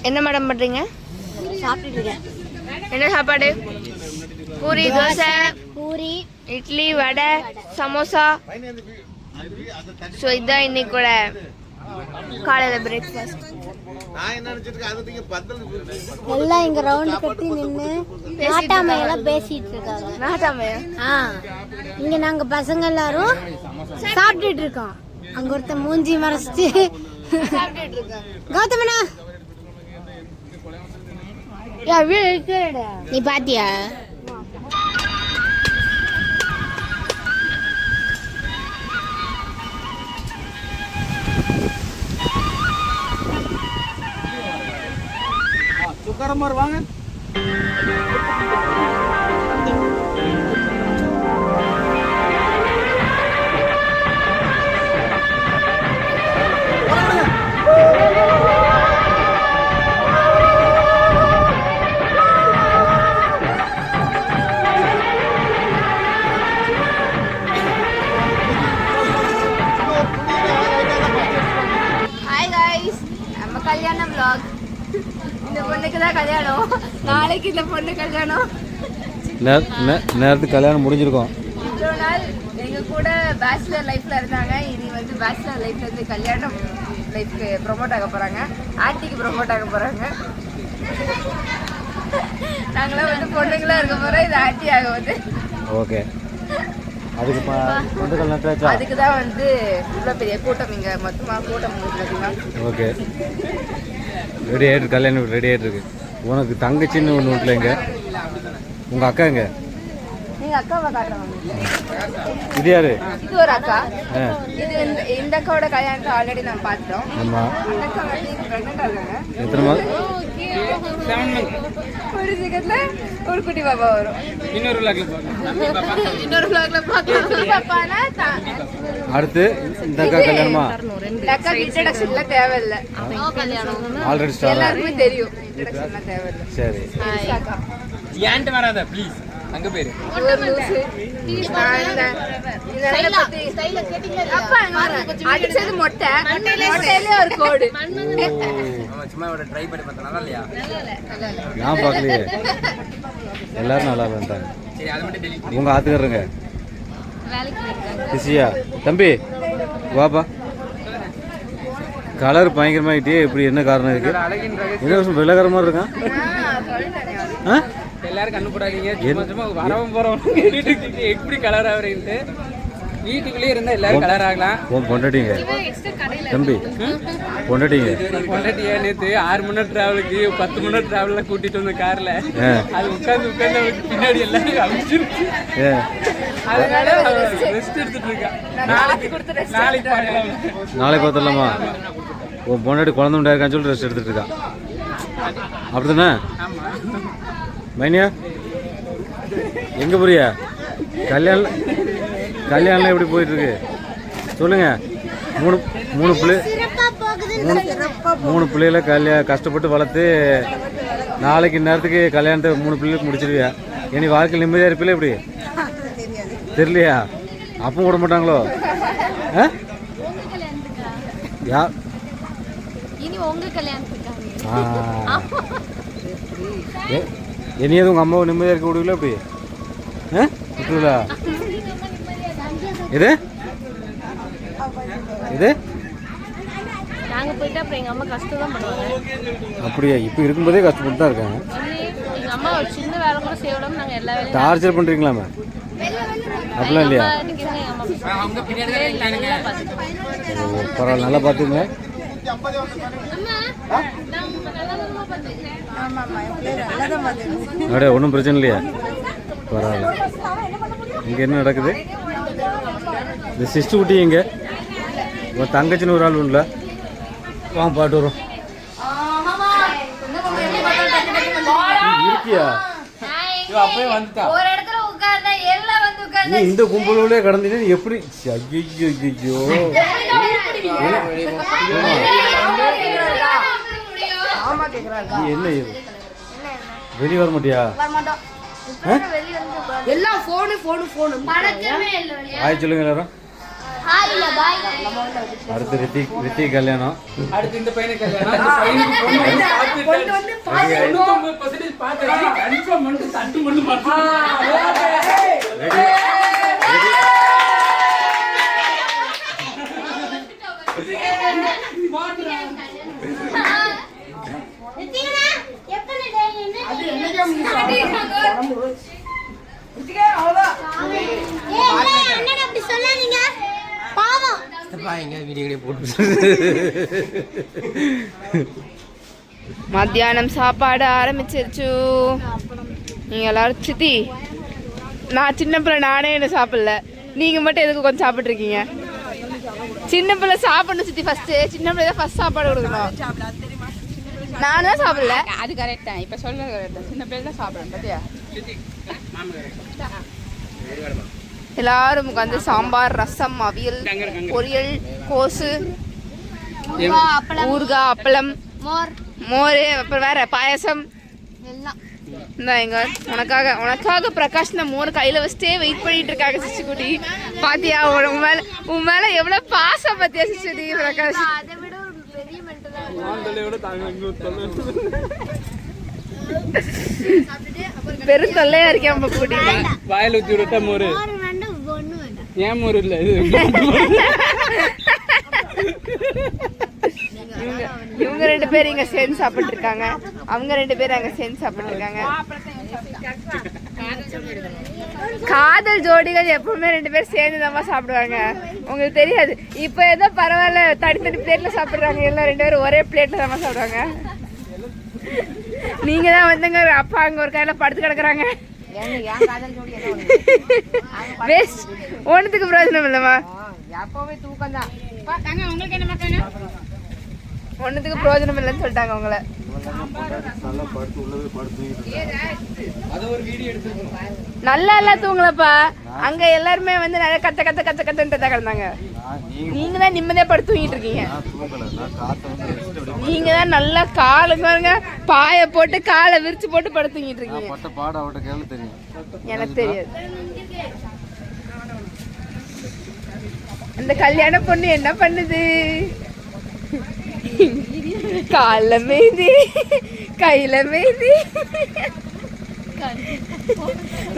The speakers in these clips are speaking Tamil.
என்ன மேடம் பண்ணுறீங்க? சாப்பிட்டுட்டு இருக்கேன். என்ன சாப்பாடு? பூரி, தோசை, பூரி, இட்லி, வடை, சமோசா. ஸோ இதுதான் இன்னைக்கூட காலையில் பிரேக்ஃபாஸ்ட். எல்லாம் இங்க ரவுண்ட் கட்டி நின்று நாட்டாமையெல்லாம் பேசிட்டு இருக்காங்க. நாட்டாமையா? இங்க நாங்க பசங்க எல்லாரும் சாப்பிட்டுட்டு இருக்கோம். அங்க ஒருத்தன் மூஞ்சி மறைச்சிட்டு சாப்பிட்டுட்டு இருக்கோம். கௌதமனா நீ பாத்தியா? சுக்காரமா வாங்க. ஹாய் காய்ஸ், நம்ம கல்யாண vlog. இந்த பொண்ணுக்கு தான் கல்யாணம். நாளைக்கு இந்த பொண்ணு கல்யாணம். நேரத்துக்கு கல்யாணம் முடிஞ்சிருக்கோம். இவ்வளோ நாள் எங்க கூட பேச்சுலர் லைஃப்ல இருந்தாங்க. இனி வந்து பேச்சுலர் லைஃப்ல இருந்து கல்யாணம் லைஃப்க்கு ப்ரொமோட் ஆக போறாங்க. ஆன்ட்டிக்கு ப்ரொமோட் ஆக போறாங்க. நாங்களாம் வந்து பொண்ணுங்களா இருக்க போறோம். இது ஆன்ட்டி ஆக வந்து. ஓகே. அதுக்கு தான் வந்து இவ்வளோ பெரிய கூட்டம். இங்க மொத்தமாக கூட்டம் பார்த்தீங்கன்னா. ஓகே, ரெடி ஆகிட்டு கல்யாணம் ரெடி ஆகிட்டு இருக்கு. உனக்கு தங்கச்சின்னு ஒன்று வீட்டில் உங்கள் அக்கா எங்க? எங்கள் அக்காவை காட்டுறாங்க. இது யாரு? இது ஒரு அக்கா. இது இந்த அக்காவோட கல்யாணத்தை ஆல்ரெடி நான் பார்த்துட்டோம். ஆமாம். இந்த அக்கா வந்து ப்ரெக்னெண்ட்டாக இருக்காங்க. எத்தனை மாதம்? ஒரு சீக்கிரத்துல ஒரு குட்டி பாப்பா வரும். இன்னொரு vlogல பாப்பானா அடுத்து இந்த அக்கா கல்யாணமா? இந்த அக்கா இன்ட்ரடக்ஷன்ல தேவையில்லை. ஆல்ரெடி ஸ்டார் எல்லாருக்குமே தெரியும். இன்ட்ரடக்ஷன்ல தேவையில்லை. சரி. அக்கா ஏன்ட்டு வராத ப்ளீஸ். அங்க பேரு ஒரு லூசு. அடிச்சது மொட்டை. மொட்டையிலே ஒரு கோடு. சும்மா ட்ரை பண்ணி பார்த்தா நல்லா இல்லையா? நான் பார்க்கலையே. எல்லாரும் நல்லா இருந்தாங்க. சரி, அதை மட்டும் டெலிட். உங்க ஆத்துக்காரங்க பிஸியா? தம்பி வாப்பா. கலர் பயங்கரமாகிட்டே இப்படி என்ன காரணம் இருக்கு? என்ன வருஷம் வெள்ளக்காரமா இருக்கான்? எல்லாரும் கண்ணு போடாதீங்க. சும்மா வரவும் போறவங்க எப்படி கலர் ஆகுறீங்க? வீட்டுக்குள்ளே இருந்தா எல்லாரும் கலர் ஆகலாம். பொண்டாட்டிங்க தம்பி, பொண்டாட்டிங்க பொண்டாட்டியா? நேற்று 6 மணி நேரம் டிராவலுக்கு 10 மணி நேரம் டிராவல்ல கூட்டிட்டு வந்த கார்ல அது உட்காந்து பின்னாடி எல்லாரும் அழிச்சிருச்சு. அதனால ரெஸ்ட் எடுத்துட்டு இருக்கா. நாளைக்கு பார்த்துடலாமா? உன் பொண்டாட்டி குழந்தை உண்டாயிருக்கான்னு சொல்லி ரெஸ்ட் எடுத்துட்டு இருக்கா. அப்படிதானே மைனியா? எங்க போறியா? கல்யாணம் எப்படி போயிட்டு இருக்கு சொல்லுங்க. மூணு பிள்ளைகளை கஷ்டப்பட்டு வளர்த்து நாளைக்கு நேரத்துக்கு கல்யாணத்தை 3 பிள்ளைகளுக்கு முடிச்சிருவியா? இனி வாழ்க்கையில் நிம்மதியாக இருப்பில்ல? எப்படி தெரியலையா? அப்பவும் விட மாட்டாங்களோ? யார் இனி எதுவும் உங்கள் அம்மாவை நிம்மதியாக இருக்க விடுவீங்களா? எப்படி விட்டுருலா? இது நாங்க போயிட்டு அப்புறம் எங்க அம்மா கஷ்டம் தான் பண்ணுவாங்க. அப்படியா? இப்போ இருக்கும்போதே கஷ்டப்பட்டு தான் இருக்காங்க. எங்க அம்மா ஒரு சின்ன வேலை கூட செய்யணும். நாங்க எல்லா வேலையும் டார்ச்சர் பண்றீங்களாமே? அப்படிலாம் இல்லையா? பரவாயில்ல, நல்லா பார்த்துங்க. அப்படியே ஒன்றும் பிரச்சனை இல்லையா? பரவாயில்ல. இங்கே என்ன நடக்குது? இந்த சிஸ்ட் குட்டி இங்கே உன் தங்கச்சின்னு ஒரு ஆள் உண்டுல. வாங்க பாட்டு வரும். இருக்கியா? அப்பவே வந்துட்டா. நீ இந்த கும்பலோட கடந்தீங்க எப்படி? ஐயோ என்ன இது? வெளியே வர மாட்டியா? எல்லாம் போனு போனு போனு. ஆய் சொல்லுங்க எல்லாரும். அடுத்து ரித்திக் கல்யாணம். அடுத்து இந்த பையனுக்கு கல்யாணம். இந்த பையனுக்கு பொண்ணு வந்து பார்த்துட்டாரு. 99% பார்த்தாச்சு. கன்ஃபார்ம் பண்ணிட்டு தட்டு மட்டும் மத்தியானம் சாப்பாடு ஆரம்பிச்சிருச்சு. நீங்க எல்லாரும் சித்தி, நான் சின்ன பிள்ளை, நானே என்ன சாப்பிடல, நீங்க மட்டும் எதுக்கு கொஞ்சம் சாப்பிட்டு இருக்கீங்க? சின்ன பிள்ளை சாப்பிடணும் சித்தி. ஃபர்ஸ்ட் சின்ன பிள்ளை தான் ஃபர்ஸ்ட் சாப்பாடு கொடுக்கணும். நானும் தான் சாப்பிடல. அது கரெக்ட் தான். இப்ப சொல்றது கரெக்ட் தான். சின்ன பிள்ளை தான் சாப்பிடணும். பத்தியா எல்லாரும் உட்காந்து சாம்பார், ரசம், அவியல், பொரியல், கோசு, ஊறுகாய், அப்பளம், மோர், அப்புறம் வேற பாயசம் எல்லாம். எங்க உனக்காக பிரகாஷ் இந்த மோர் கையில வச்சுட்டே வெயிட் பண்ணிட்டு இருக்காங்க சிச்சுக்குட்டி. பாத்தியா உன் மேல எவ்வளவு பாசம் பாத்தியா சிச்சுடி பிரகாஷ். பெரும் தொல்லையா இருக்கேன் நம்ம கூட்டி. வாயில ஊத்தி விட்டா மோரு. ஏன் மோரு இல்ல இது? இவங்க 2 பேரும் இங்க சேர்ந்து சாப்பிட்டு இருக்காங்க. அவங்க 2 பேரும் அங்க சேர்ந்து சாப்பிட்டு இருக்காங்க. காதல் ஜோடிகள் எப்பவுமே 2 பேரும் சேர்ந்து தான் சாப்பிடுவாங்க. உங்களுக்கு தெரியாது. இப்ப ஏதோ பரவாயில்ல, தனித்தனி பிளேட்ல சாப்பிடுறாங்க. எல்லாம் 2 பேரும் ஒரே பிளேட்ல தான் சாப்பிடுவாங்க. நீங்க தான் வந்துங்க அப்பா அங்க ஒரு கையில படுத்து கிடக்குறாங்க. ஒண்ணுத்துக்கு பிரயோஜனம் இல்லம்மா. ஒண்ணுத்துக்கு பிரயோஜனம் இல்லைன்னு சொல்லிட்டாங்க உங்களை. நல்லா எல்லாம் தூங்கலப்பா. அங்க எல்லாருமே வந்து நிறைய கத்த கத்த கத்த கத்தன்ட்டு தான் கிடந்தாங்க. நீங்க தான் நிம்மதியா படுத்து தூங்கிட்டு இருக்கீங்க. நீங்க தான் நல்லா காலுங்க பாய போட்டு காலை விரிச்சு போட்டு படுத்து தூங்கிட்டு இருக்கீங்க. எனக்கு தெரியாது. அந்த கல்யாண பொண்ணு என்ன பண்ணுது? கால மேய்தி, கையில மேய்தி.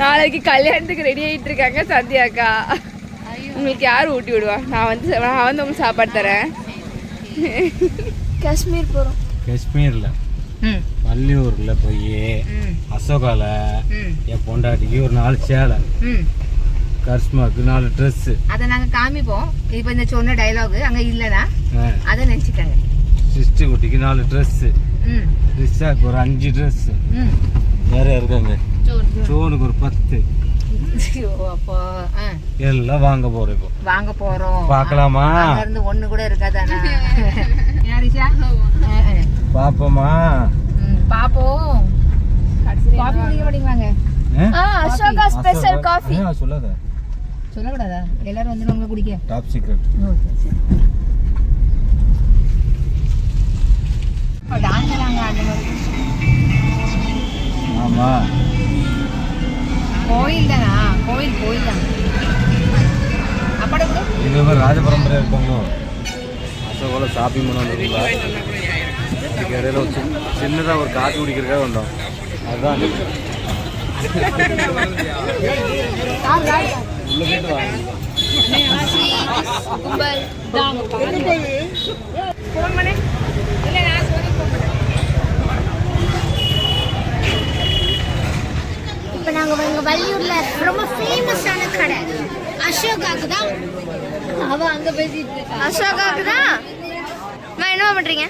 நாளைக்கு கல்யாணத்துக்கு ரெடி ஆயிட்டு இருக்காங்க சந்தியாக்கா. உங்களுக்கு யார் ஊட்டி விடுவா? நான் வந்து உங்களுக்கு சாப்பாடு தரேன். காஷ்மீர் போறோம். காஷ்மீர்ல வள்ளியூர்ல போய் அசோகால என் பொண்டாட்டிக்கு ஒரு 4 சேலை, கரிஷ்மாக்கு 4 ட்ரெஸ். அதை நாங்க காமிப்போம். இப்ப இந்த சொன்ன டயலாக் அங்க இல்லனா அதை நினைச்சுக்காங்க. சிஸ்டி குட்டிக்கு 4 ட்ரெஸ், ரிஷாக்கு ஒரு 5 ட்ரெஸ். வேற இருக்காங்க சோனுக்கு ஒரு 10. எல்லாம் வாங்க போறோம். இப்போ வாங்க போறோம். பார்க்கலாமா? அங்க இருந்து ஒண்ணு கூட இருக்காதானா? பாப்போமா? பாப்போம். காபி குடிக்க மாட்டீங்களாங்க? Ashoka special coffee. சொல்லாத. சொல்லக்கூடாதா? எல்லாரும் வந்து உங்களை குடிக்க. Top secret. ஆமா, கோயில் தானா? கோயில் தான். அப்படி இது ராஜபரம்பரை இருப்பாங்க. அசோகோல ஷாப்பிங் பண்ண வந்துருக்கா. இடையில ஒரு சின்னதாக ஒரு காஃபி குடிக்கிறதுக்காக வந்தோம். அதுதான் உள்ள போயிட்டு வாங்க. இப்போ நாங்கள் எங்கள் வள்ளியூர்ல ரொம்ப ஃபேமஸான கடை அசோகாவுக்கு தான். அவள் அங்கே பேசிட்டு இருக்கா. அசோகாவுக்கு தான். என்ன பண்ணுறீங்க?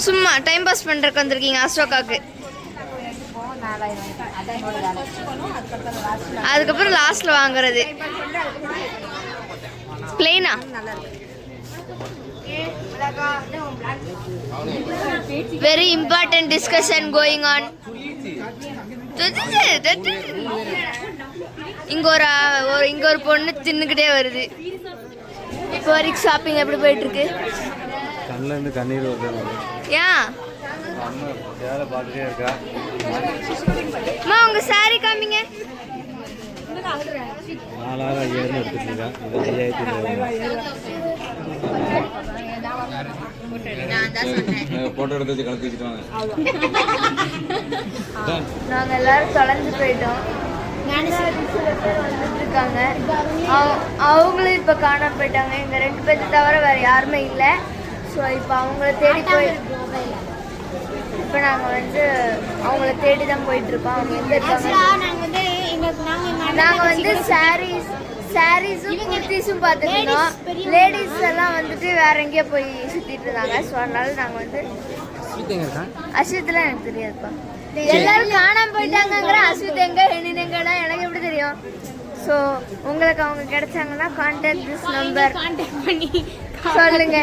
சும்மா டைம் பாஸ் பண்ணுறதுக்கு வந்திருக்கீங்க அசோகாவுக்கு. அதுக்கப்புறம் லாஸ்ட்ல வாங்குறது பிளெயினா? Very important discussion going on. இங்க ஒரு பொண்ணு தின்னுக்கிட்டே வருது. இப்போ வரைக்கும் ஷாப்பிங் எப்படி போயிட்டு இருக்கு? கண்ணுல இருந்து கண்ணீர் வருது. ஏன் வேலை பார்த்துட்டே இருக்கா? அம்மா உங்க சாரி காமிங்க. 4000 எடுத்துட்டு இருக்கான். இது 5500. போட்டோ எடுத்து வச்சு கலத்தி வச்சுட்டு வாங்க. நாங்கள் எல்லாரும் தொலைஞ்சு போயிட்டோம். சில பேர் வந்துட்டு இருக்காங்க. அவங்களும் இப்போ காணாம போயிட்டாங்க. எங்க 2 பேர்த்து தவிர வேற யாருமே இல்லை. ஸோ இப்போ அவங்கள தேடி போய் இப்போ நாங்கள் வந்து அவங்கள தேடி தான் போயிட்டு இருக்கோம். அவங்க எங்க இருக்காங்க? நாங்கள் வந்து சாரீஸும் குர்த்திஸும் பார்த்துருந்தோம். லேடிஸ் எல்லாம் வந்துட்டு வேற எங்கேயோ போய் சுத்திட்டு இருந்தாங்க. ஸோ அதனால நாங்கள் வந்து அஸ்வித்லாம் எனக்கு தெரியாதுப்பா. எல்லாரும் காணாம போயிட்டாங்கிற அஸ்வித் எங்க எங்கடா எனக்கு எப்படி தெரியும்? ஸோ உங்களுக்கு அவங்க கிடைச்சாங்கன்னா கான்டாக்ட் திஸ் நம்பர் சொல்லுங்க.